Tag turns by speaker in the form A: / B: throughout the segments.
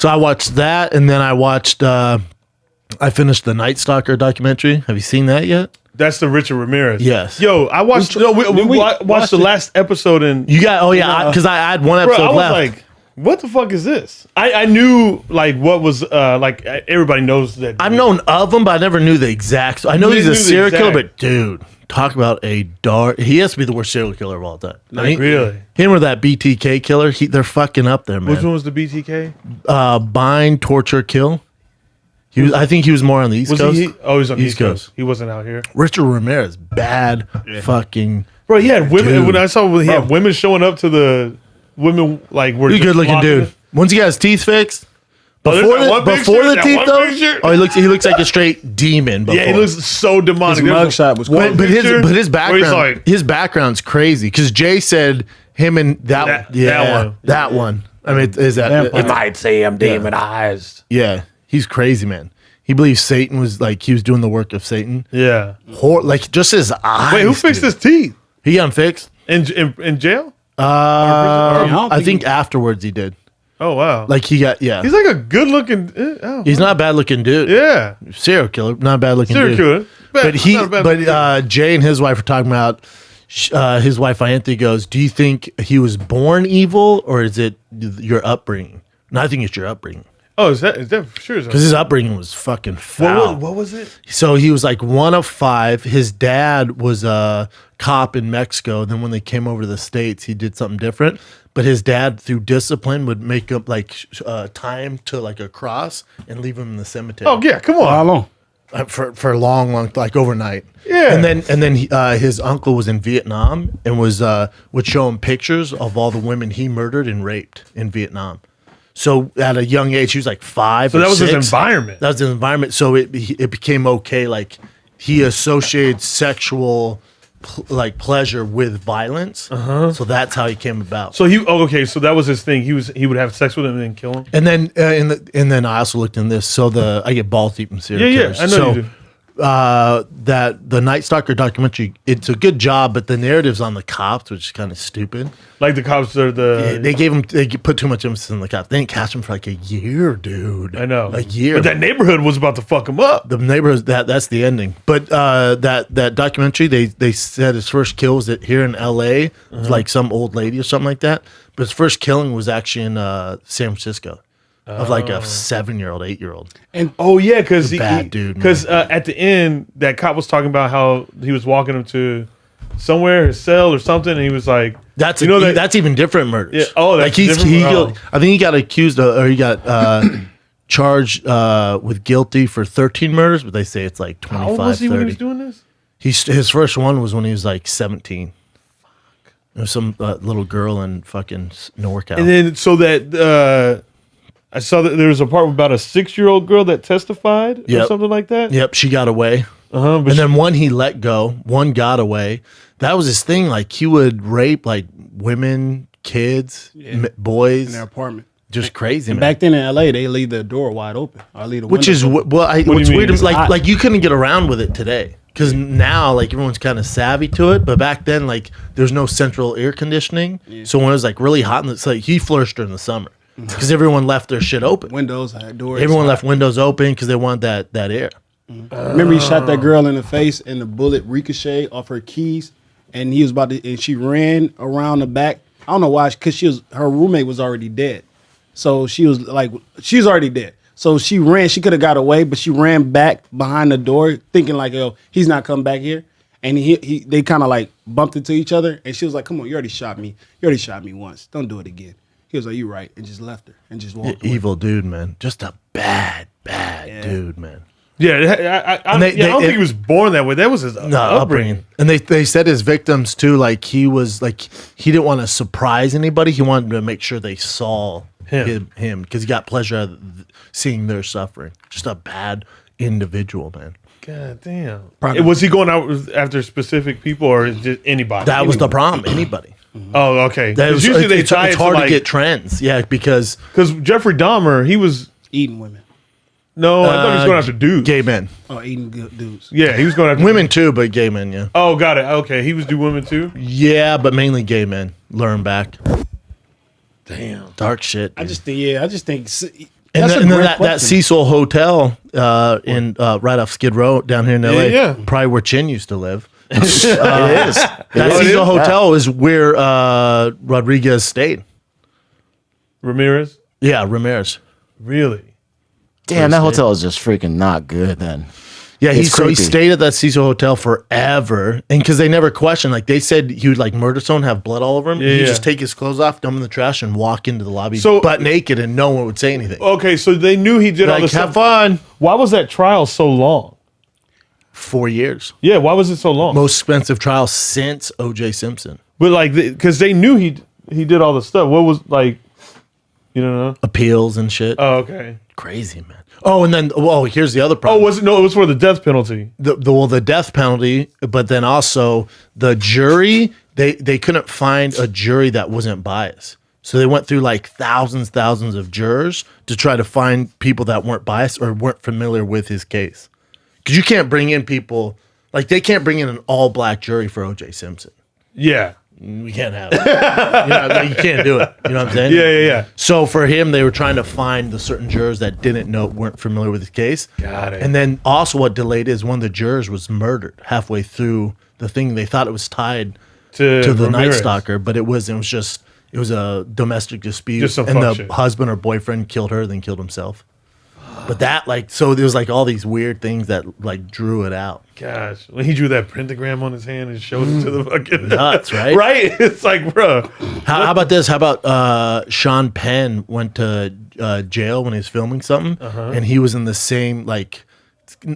A: So I watched that, and then I watched. I finished the Night Stalker documentary. Have you seen that yet?
B: That's the Richard Ramirez.
A: Yes.
B: Yo, I watched. We watched the last episode, and
A: you got. Oh yeah, because I had one episode
B: I was
A: left.
B: like, what the fuck is this? I knew like what was like everybody knows that.
A: I've known of him, but I never knew the exact. I know he's a serial killer, but dude, talk about a dark. He has to be the worst serial killer of all time.
B: Like, really?
A: Him or that BTK killer? They're fucking up there, man.
B: Which one was the BTK?
A: Bind, torture, kill. I think he was more on the East Coast.
B: He was on the East Coast. He wasn't out here.
A: Richard Ramirez, bad fucking.
B: Bro, he had women. Dude. When I saw he had women showing up to the women, like were
A: he's a good looking dude.
B: It.
A: Once he got his teeth fixed. Before the teeth, though, he looks like a straight demon.
B: Yeah, he looks so demonic.
C: His mugshot was cool.
A: But his background, his background's crazy. Because Jay said him and that one. I mean, is that
D: you might see him demonized?
A: Yeah, he's crazy, man. He believes Satan was like he was doing the work of Satan.
B: Yeah,
A: like just his eyes.
B: Wait, who fixed his teeth?
A: He got him fixed
B: in jail.
A: I think afterwards he did.
B: Oh wow!
A: Like he got He's
B: like a good looking.
A: He's not a bad looking dude.
B: Yeah,
A: serial killer, not a bad looking dude.
B: Serial killer,
A: but Jay and his wife were talking about. His wife Anthony goes, "Do you think he was born evil or is it your upbringing?" No, I think it's your upbringing.
B: Oh, is that sure?
A: Because his upbringing was fucking foul.
B: What was it?
A: So he was like one of five. His dad was a cop in Mexico. Then when they came over to the States, he did something different. But his dad, through discipline, would make up like time to like a cross and leave him in the cemetery.
B: Oh yeah, come on.
C: How long?
A: For a long, like overnight.
B: Yeah.
A: And then his uncle was in Vietnam and would show him pictures of all the women he murdered and raped in Vietnam. So at a young age, he was like 5.
B: So
A: or
B: that was
A: 6.
B: his environment.
A: That was his environment. So it became okay. Like he associated sexual pleasure with violence. So that's how he came about.
B: So so that was his thing. He would have sex with him and then kill him.
A: And then and then I also looked in this. So I get balls deep in serial killers.
B: I know you do.
A: That the Night Stalker documentary, it's a good job, but the narrative's on the cops, which is kind of stupid.
B: Like the cops are
A: they put too much emphasis on the cops. They didn't catch him for like a year, dude.
B: I know,
A: a year.
B: But that neighborhood was about to fuck him up.
A: The neighborhood, that's the ending. But that documentary, they said his first kill was here in L.A. Like some old lady or something like that. But his first killing was actually in San Francisco. Of like a 7-year-old, 8-year-old.
B: And because
A: bad dude.
B: Because at the end, that cop was talking about how he was walking him to somewhere, his cell or something, and he was like,
A: that's even different murders.
B: Yeah. Oh, that's
A: different. I think he got accused of, or he got charged with guilty for 13 murders, but they say it's like 25,
B: How old was he
A: 30.
B: when he was doing this?
A: His first one was when he was like 17. Fuck. There was some little girl in fucking NorCal.
B: And then so that I saw that there was a part about a 6-year-old girl that testified or something like that.
A: Yep, she got away.
B: And
A: then one he let go, one got away. That was his thing. Like he would rape like women, kids, boys
C: in their apartment.
A: Just crazy, man.
C: Back then in LA, they leave the door wide open. Or leave the
A: Which is
C: open.
A: what's weird. Like you couldn't get around with it today because now like everyone's kind of savvy to it. But back then, like there's no central air conditioning, so when it was like really hot, and it's like he flourished during the summer. Because everyone left their shit open.
C: Windows, doors.
A: Everyone left windows open because they wanted that air.
C: Remember, he shot that girl in the face, and the bullet ricocheted off her keys, and he was about to, and she ran around the back. I don't know why, because her roommate was already dead, so she was already dead. So she ran. She could have got away, but she ran back behind the door, thinking like, "Yo, he's not coming back here." And they kind of like bumped into each other, and she was like, "Come on, you already shot me. You already shot me once. Don't do it again." He was like, "You right," and just left her and just walked away.
A: Evil dude, man. Just a bad dude, man.
B: Yeah, I don't think he was born that way. That was his upbringing.
A: And they said his victims too, like he was like he didn't want to surprise anybody. He wanted to make sure they saw him because he got pleasure out of seeing their suffering. Just a bad individual, man.
B: God damn. Was he going out after specific people or just anybody?
A: That was the problem. Anybody.
B: Oh, okay.
A: Usually it's hard to get trends. Yeah, because
B: Jeffrey Dahmer, he was
C: eating women.
B: No, I thought he was going after dudes.
A: Gay men.
C: Oh, eating good dudes.
B: Yeah, he was going after
A: women too, but gay men, yeah.
B: Oh, got it. Okay, he was do women too?
A: Yeah, but mainly gay men. Lure him back.
B: Damn.
A: Dark shit.
C: Dude. I just think
A: And,
C: That's a
A: then
C: great
A: that
C: question.
A: Cecil Hotel in right off Skid Row down here in LA,
B: yeah.
A: probably where Chin used to live.
E: It is.
A: That
B: is?
A: Cecil Hotel is where Rodriguez stayed.
B: Ramirez?
A: Yeah, Ramirez.
B: Really?
E: Damn, that hotel is just freaking not good then.
A: Yeah,
E: It's
A: so he
E: creepy.
A: stayed at that Cecil Hotel forever, and because they never questioned, like they said, he would like murder someone, have blood all over him. He'd
B: Yeah.
A: just take his clothes off, dump them in the trash, and walk into the lobby
B: So-
A: butt naked, and no one would say anything.
B: Okay, so they knew he did all
A: Like,
B: this
A: have
B: stuff.
A: fun.
B: Why was that trial so long?
A: 4 years,
B: Yeah, why was it so long?
A: most expensive trial since O.J. Simpson.
B: But like, because they knew he did all the stuff. What was like, you don't know?
A: Appeals and shit.
B: Oh, okay.
A: Crazy, man. Oh, and then here's the other
B: Oh,
A: problem.
B: was it? No, it was for the death penalty.
A: The death penalty, but then also the jury, they couldn't find a jury that wasn't biased. So they went through like thousands of jurors to try to find people that weren't biased or weren't familiar with his case. Because you can't bring in people, like they can't bring in an all black jury for O.J. Simpson.
B: Yeah.
A: We can't have it. You can't do it. You know what I'm saying?
B: Yeah.
A: So for him, they were trying to find the certain jurors that weren't familiar with his case.
B: Got it.
A: And then also what delayed is one of the jurors was murdered halfway through the thing. They thought it was tied to the Night
B: Ramirez.
A: Stalker, but it wasn't. It was a domestic dispute,
B: Just some
A: and
B: fuck
A: the
B: shit.
A: husband or boyfriend killed her, then killed himself. But that so there was like all these weird things that like drew it out.
B: Gosh, when he drew that pentagram on his hand and showed it to the fucking
A: Nuts, right?
B: right? It's like, bro.
A: How about this? How about Sean Penn went to jail when he was filming something, and he was in the same like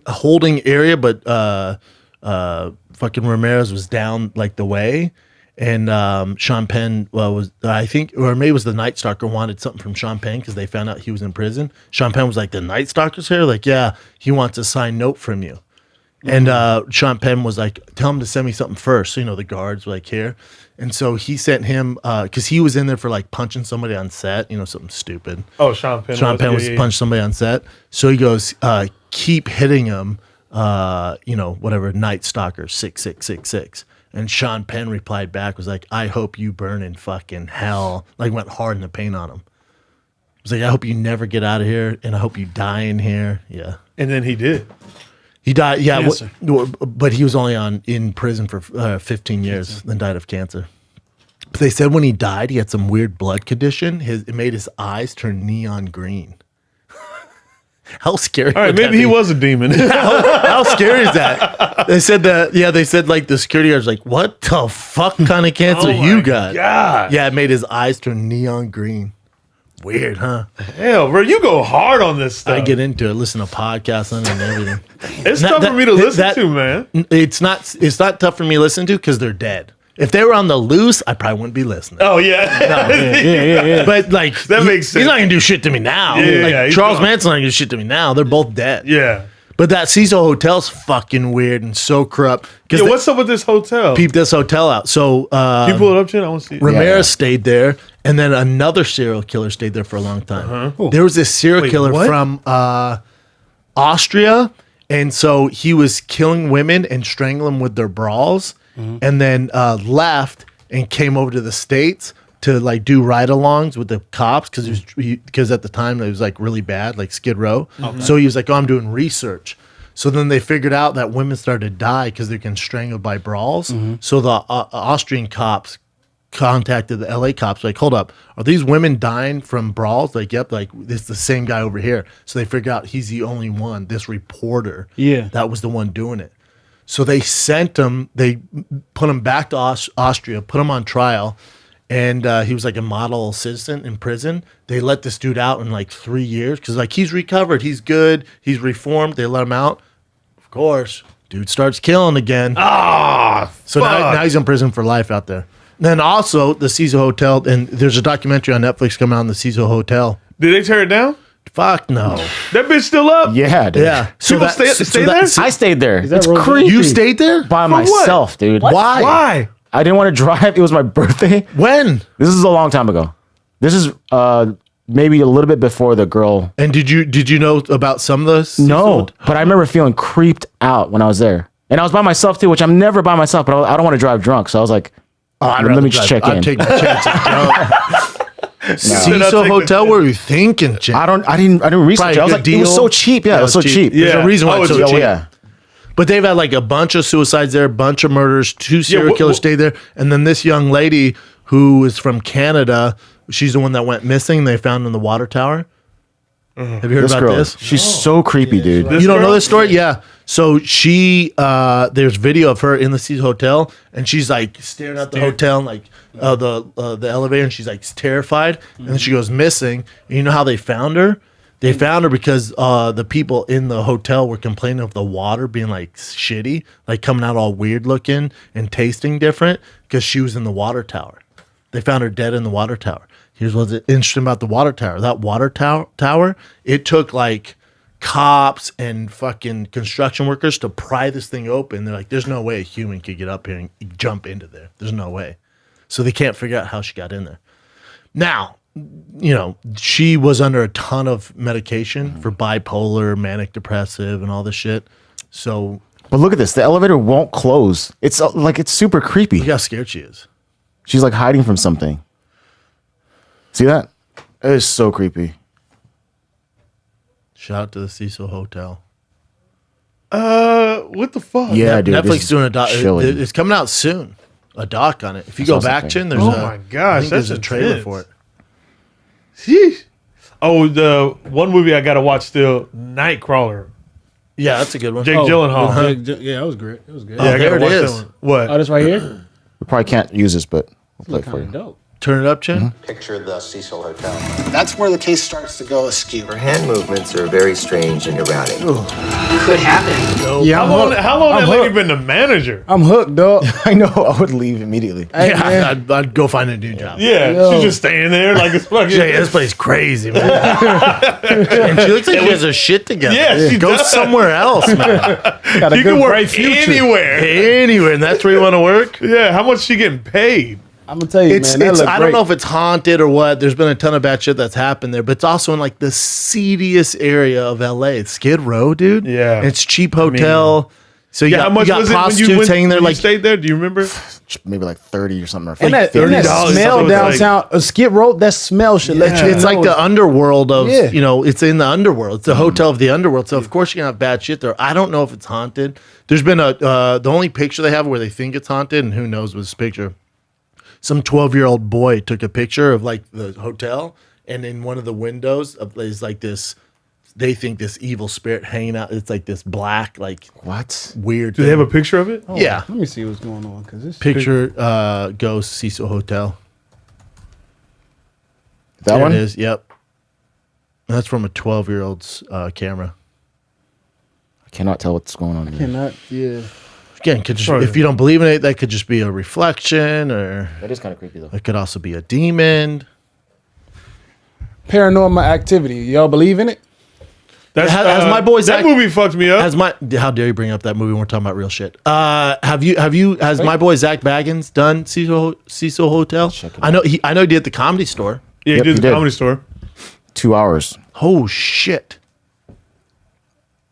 A: holding area, but fucking Ramirez was down like the way, and Sean Penn was I think, or maybe it was the Night Stalker wanted something from Sean Penn because they found out he was in prison. Sean Penn was like, "The Night Stalker's here." Like, yeah, he wants a signed note from you. And Sean Penn was like, tell him to send me something first. So, the guards were like, here. And so he sent him, because he was in there for like punching somebody on set, something stupid.
B: Oh, Sean Penn.
A: Sean Penn was punching somebody on set. So he goes, keep hitting him, whatever, Night Stalker 6666. And Sean Penn replied back, was like, I hope you burn in fucking hell. Like went hard in the paint on him. It was like, I hope you never get out of here, and I hope you die in here. Yeah.
B: And then he did.
A: He died, yeah,
C: Cancer.
A: but he was only in prison for 15 years, then died of cancer. But they said when he died, he had some weird blood condition. It made his eyes turn neon green. How scary!
B: All right,
A: would that
B: maybe he
A: be?
B: was a demon.
A: How scary is that? They said that. Yeah, they said like the security guards like, "What the fuck kind of cancer you got?"
B: God.
A: Yeah, it made his eyes turn neon green. Weird, huh?
B: Hell, bro, you go hard on this stuff.
A: I get into it, listen to podcasts and everything.
B: It's
A: That-
B: tough for me to listen
A: that-
B: to, man.
A: It's not tough for me to listen to because they're dead. If they were on the loose, I probably wouldn't be listening.
B: Oh yeah.
C: Yeah.
A: But like
B: That makes sense.
A: He's not gonna do shit to me now.
B: Yeah,
A: like
B: yeah, he's
A: Charles
B: gone.
A: Manson's not gonna do shit to me now. They're both dead.
B: Yeah.
A: But that Cecil Hotel's fucking weird and so corrupt.
B: Yeah,
A: Because
B: what's up with this hotel?
A: peep this hotel out. So
B: Can you pull it up, Chin? I want to see it.
A: Ramirez
E: Yeah.
A: stayed there, and then another serial killer stayed there for a long time. There was this serial
B: Wait,
A: killer
B: what?
A: from Austria, and so he was killing women and strangling them with their bras, and then left and came over to the States to like do ride-alongs with the cops because at the time it was like really bad, like Skid Row. So he was like, "Oh, I'm doing research." So then they figured out that women started to die because they're getting strangled by brawls. So the Austrian cops contacted the LA cops, like, hold up, are these women dying from brawls? Like, yep, like it's the same guy over here. So they figured out he's the only one, this reporter, that was the one doing it. So they sent him, they put him back to Austria, put him on trial, and he was like a model citizen in prison. They let this dude out in like 3 years because like he's recovered, he's good, he's reformed. They let him out. Of course, dude starts killing again. So now he's in prison for life out there. Then also the Cecil Hotel, and there's a documentary on Netflix coming out on the Cecil Hotel.
B: Did they tear it down?
A: Fuck no.
B: That bitch still up?
E: Yeah, dude.
A: Yeah.
B: People stay there?
E: I stayed there.
C: that
E: It's
C: real good?
E: creepy.
A: You stayed there?
E: by
B: what?
E: myself, dude.
A: Why?
B: Why?
E: I didn't want to drive. It was my birthday.
A: When?
E: This is a long time ago. This is maybe a little bit before the girl.
A: And did you know about some of those?
E: No, but I remember feeling creeped out when I was there, and I was by myself too, which I'm never by myself. But I don't want to drive drunk, so I was like,
A: I'd
E: let
A: rather
E: me just
A: drive.
E: check in.
A: I'd take the chance. Cecil Hotel, what were you thinking, Jim?
E: I didn't research
A: Probably
E: it. I was
A: good
E: like, it was
A: deal.
E: so cheap. Yeah, it was so cheap.
A: There's a reason why it's so cheap.
E: Yeah.
A: But they've had like a bunch of suicides there, a bunch of murders, 2 serial killers stayed there. And then this young lady who is from Canada, she's the one that went missing. They found in the water tower. Have you heard about this?
E: She's so creepy, dude.
A: You don't know this story? Yeah. So there's video of her in the Cecil Hotel, and she's like staring at the hotel and like the elevator, and she's like terrified, and then she goes missing. And you know how they found her? They found her because the people in the hotel were complaining of the water being like shitty, like coming out all weird looking and tasting different because she was in the water tower. They found her dead in the water tower. Here's what's interesting about the water tower. That water tower, it took like cops and fucking construction workers to pry this thing open. They're like, there's no way a human could get up here and jump into there. There's no way. So they can't figure out how she got in there. Now, you know, she was under a ton of medication for bipolar, manic depressive, and all this shit. So,
E: But look at this. The elevator won't close. It's like it's super creepy.
A: look how scared she is.
E: She's like hiding from something. See that? It is so creepy.
A: Shout out to the Cecil Hotel.
B: What the fuck?
E: Yeah, dude. this
A: Netflix
E: is
A: doing a doc.
E: chilling.
A: It's coming out soon. A doc on it. If you
E: I
A: go
E: saw
A: back,
E: something.
A: Chin, there's
B: Oh
A: a.
B: my gosh,
A: I think
B: that's
A: there's a trailer
B: intense.
A: for it.
B: Sheesh. Oh, the one movie I gotta watch still, Nightcrawler.
A: Yeah, that's a good one.
B: Jake Gyllenhaal.
C: Yeah, it was great. It was good.
A: Oh,
B: Yeah, I
A: there
B: gotta
A: it
B: watch
A: is.
B: that one. What?
C: Oh, this right here?
E: We probably can't use this, but we'll play it for
C: Kind
E: you.
C: of dope.
A: Turn it up, Chin.
F: Picture the Cecil Hotel.
G: That's where the case starts to go askew.
H: Her hand movements are very strange and erratic.
F: Could happen.
C: Yeah,
B: How long
C: I'm
B: that lady
C: hooked.
B: been the manager?
C: I'm hooked, dog.
E: I know. I would leave immediately.
C: Hey,
A: Yeah,
C: man.
A: I'd go find a new job.
B: Yeah,
C: Yo.
B: she's just staying there like it's fucking.
A: Jay, this place crazy, man. And she looks like she has her shit together.
B: Yeah, she
A: Go
B: does.
A: somewhere else, man.
C: Got a
B: You
C: good,
B: can work
C: bright future.
B: anywhere.
A: Anywhere, and that's where you want to work.
B: Yeah, how much she getting paid?
C: I'm gonna tell you,
A: It's,
C: man. That look
A: I
C: great.
A: don't know if it's haunted or what. There's been a ton of bad shit that's happened there, but it's also in like the seediest area of LA. It's Skid Row, dude.
B: Yeah.
A: It's cheap hotel. So you
B: Yeah, how
A: got,
B: much
A: you got
B: was it when
A: prostitutes
B: you went?
A: hanging there
B: When
A: like
B: you stayed there? Do you remember?
E: Maybe like 30 or something. Or
C: And that,
B: $30
C: and that
B: something
C: smell
B: like-
C: downtown, a Skid Row, that smell should let you
A: it's
C: know.
A: like the underworld of
C: Yeah.
A: you know, it's in the underworld. It's the hotel of the underworld. So of course you're gonna have bad shit there. I don't know if it's haunted. There's been the only picture they have where they think it's haunted, and who knows with this picture. Some 12-year-old boy took a picture of like the hotel, and in one of the windows is like this. They think this evil spirit hanging out. It's like this black, like
E: What?
A: weird.
B: Do they have a picture of it?
A: Yeah.
C: Let me see what's going on, because this
A: Picture ghost Cecil Hotel.
E: That
A: There
E: one?
A: it is. Yep. And that's from a 12-year-old's camera.
E: I cannot tell what's going on here.
C: cannot. Yeah.
A: Again, could just,
B: Sorry.
A: if you don't believe in it, that could just be a reflection, or
E: That is kind of creepy, though.
A: it could also be a demon.
C: Paranormal activity. Y'all believe in it?
B: That's,
A: Has my boy
B: that
A: Zach-
B: movie fucked me up.
A: How dare you bring up that movie when we're talking about real shit? Has my boy Zach Baggins done Cecil Hotel?
E: Check it
A: I know he did at the Comedy Store.
B: Yeah,
E: Yep,
B: he did
E: he
B: the
E: did.
B: Comedy Store.
E: 2 hours.
A: Oh shit.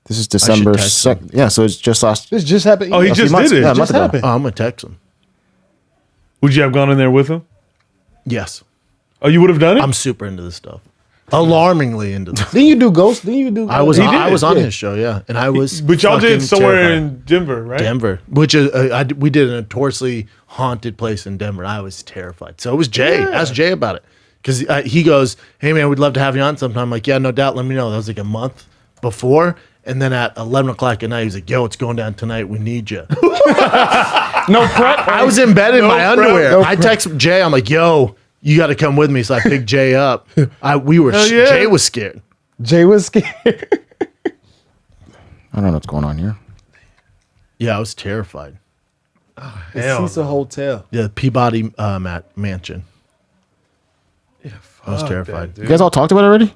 E: This is December
A: text him.
E: 2nd. Yeah, so it's just last.
C: This just happened.
B: Oh, he
E: a few
B: just
E: months-
B: did it.
E: Yeah, a
B: Just
E: month ago.
C: happened.
A: Oh, I'm gonna text him.
B: Would you have gone in there with him?
A: Yes,
B: Oh, you would have done it?
A: I'm super into this stuff. Alarmingly into this.
C: Didn't you do Ghost? Didn't you do?
A: I was
B: He
A: on,
B: did.
A: I was on
C: Yeah.
A: his show, yeah, and I was.
B: But y'all
A: fucking
B: did somewhere
A: terrified.
B: in Denver, right?
A: Denver, which is we did a notoriously haunted place in Denver. I was terrified. So it was Jay. Ask Jay about it because he goes, "Hey man, we'd love to have you on sometime." I'm like, yeah, no doubt. Let me know. That was like a month before, and then at 11 o'clock at night, he's like, "Yo, it's going down tonight. We need you."
C: no prep.
A: I was in bed in my
B: prep,
A: underwear.
C: no
A: I
C: prep.
A: text Jay. I'm like, "Yo, you got to come with me." So I picked Jay up. We were.
B: Hell yeah.
A: Jay was scared.
C: Jay was scared.
E: I don't know what's going on here.
A: Yeah, I was terrified.
B: Hell
C: Cecil Hotel.
A: Yeah, Peabody Mansion. I was
B: Fuck
A: terrified.
B: that, dude.
E: You guys all talked about it already?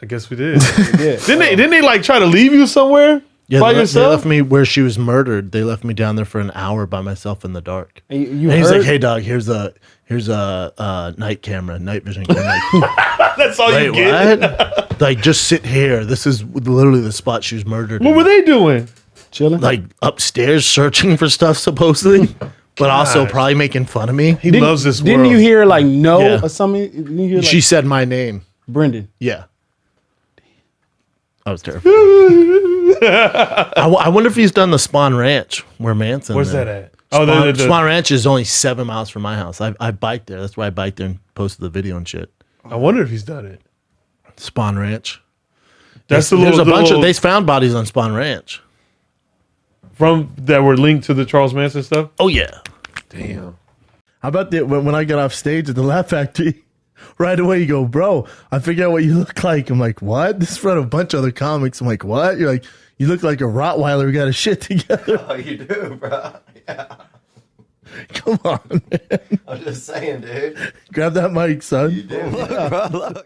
B: I guess we did.
C: Yeah.
B: Didn't they like try to leave you somewhere
A: Yeah,
B: by
A: they
B: yourself?
A: left me where she was murdered. They left me down there for an hour by myself in the dark.
C: And you
A: And he's
C: heard?
A: like, "Hey, dog, here's a night camera, night vision camera." Like,
B: That's all
A: wait,
B: you get.
A: what? Like, just sit here. This is literally the spot she was murdered.
B: What
A: in.
B: were they doing?
C: Chilling.
A: Like upstairs searching for stuff supposedly. but also
B: Gosh.
A: probably making fun of me.
B: He loves this
C: Didn't
B: world.
C: you hear like no
A: Yeah.
C: or something? Didn't you hear like
A: She said my name.
C: Brendan?
A: Yeah. I was terrified. I wonder if he's done the Spawn Ranch where Manson.
B: Where's
A: there.
B: that at? Oh,
A: Spawn Ranch is only 7 miles from my house. I biked there. That's why I biked there and posted the video and shit.
B: I wonder if he's done it.
A: Spawn Ranch.
B: That's
A: There's a bunch of. They found bodies on Spawn Ranch.
B: from that were linked to the Charles Manson stuff.
A: Oh yeah.
B: Damn.
A: How about when I got off stage at the Laugh Factory? Right away, you go, bro, I figured out what you look like. I'm like, what? This is in front of a bunch of other comics. I'm like, what? You're like, you look like a Rottweiler who got his shit together.
H: Oh, you do, bro. Yeah.
A: Come on, man.
H: I'm just saying, dude.
A: Grab that mic, son.
H: You do. Look, bro, look.